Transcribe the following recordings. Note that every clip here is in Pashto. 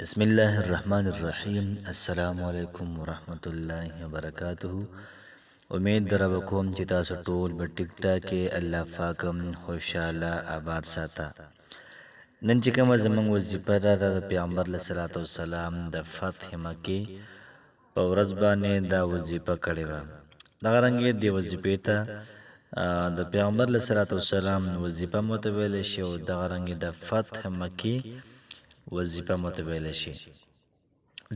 بسم الله الرحمن الرحیم. السلام علیکم ورحمت الله وبرکاتہ. امید در کوم چې تاسو ټول په ټیک ټاک کې الله پاکم خوشاله آباد ساته. نن چې کومه زموږ وظیفه ده د پیغمبر علیه الصلاۃ والسلام د فتح مکې په ورځ باندې دا وظیفه کړې وه. دغه رنګې دې وظیفې ته د پیغمبر علیه الصلاۃ والسلام وظیفه متویل شي او دغه رنګې د فتح مکې وظیفه متویل شي.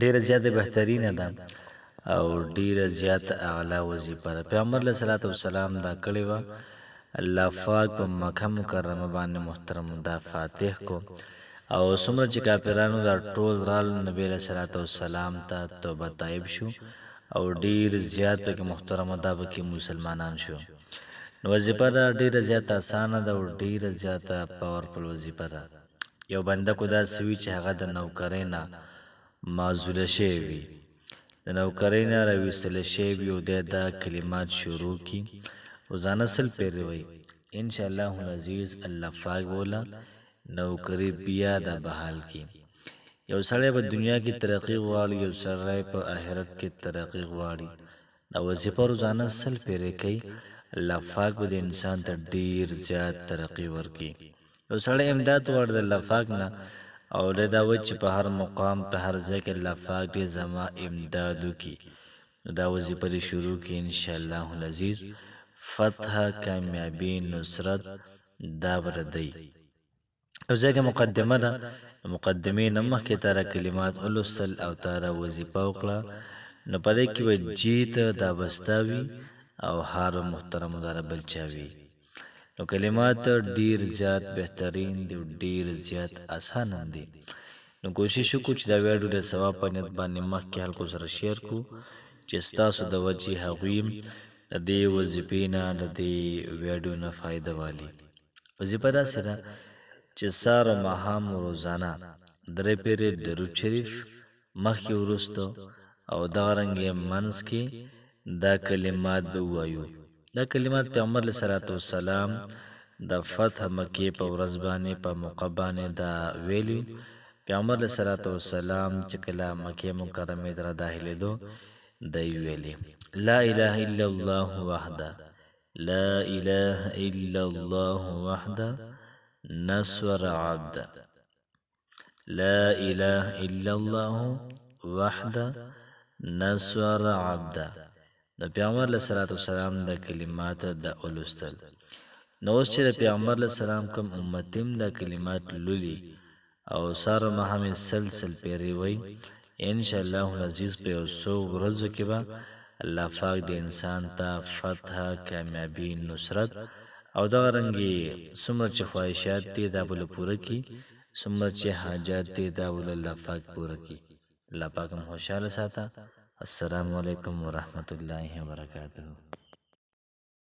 ډیره زیاته بهترینه ده او ډیره زیاته اعلی وظیفه ده. پیغمبر علیه الصلاۃ والسلام دا کړې وه. الله پاک په مکه مکرمه باندې محترم دا فاتح کو او څومره چې کافرانو دا ټول رال نبی علیه الصلاۃ والسلام ته توبه طیب شو او ډیر زیات پکې محترم دا پکې مسلمانان شو. نو وظیفه دا ډیره زیاته اسانه ده او ډیره زیاته پاورفل وظیفه ده. یو بنده کو دا سوي چې هغه د نوکرۍ نه معزوله شوی وي، د نوکرۍ نه راویستل شوی وي او دی دا کلمات شروع کړي روزانه 100 پیرې وایي، انشاءالله العزیز الله پاک بوله نوکري بیا د بحال کړي. یو سړی په دنیا کې ترقي غواړي، یو سړی په آخرت کې ترقي غواړي. دا وظیفه روزانه 100 پیرې کوي، الله پاک به د انسان ته ډیر زیات ترقي ورکړي. یو سړی امداد غواړي د الله پاک نه او دی دا وایي چې په هر مقام په هر ځای کې الله پاک دې زما امداد وکړي. نو دا وظیفه دې شروع کړي، انشاءالله العزیز فتح، کامیابي، نصرت دا به دی. یو ځای کې مقدمه ده، مقدمې نه مخکې تاره کلمات ولوستل او تاره وظیفه وکړه. نو په دې کې به جیت دا بستا وي او هر محترم داره بل چا وي. نو کلمات ډیر زیات بهترین دي او ډیر زیات اسانه دي. نو کوشش وکړو چې دا ویډیو د ثواب په نیت باندې مخکې خلکو سره شیر کړو چې ستاسو د وجې هغوی د دې وظیفې نه د دې ویډیو نه فایده والي. وظیفه داسې ده چې سهار او ماښام روزانه 3 پیرې درود شریف مخکې وروسته او دغه رنګې منځ کې دا کلمات به ووایو. دا کلمات پیغمبر علیه الصلاۃ والسلام د فتح مکې په ورځ باندې په موقع باندې دا ویلي. پیغمبر علیه الصلاۃ والسلام چې کله مکې مکرمې ته داخلېدو دی ویلي: لا اله الا الله وحده لا اله الا الله وحده نصر عبده لا اله الا الله وحده نصر عبده. د پیغمبر علیه الصلاۃ والسلام د کلمات د اولستل. نو اوس چې د پیغمبر علیه السلام کوم امتیم د کلمات لولي او سهار ماښام سلسل پیرې وایي، انشاءالله العزیز په 100 ورځو کې به الله پاک د انسان ته فتح، کامیابي، نصرت او دغه رنګې څومره چې خواهشات دي دا به پوره کړي، څومره چې حاجات دي دا به الله پاک پوره کړي. الله پاک هم خوشحاله ساته. السلام علیکم ورحمت الله وبرکاتہ.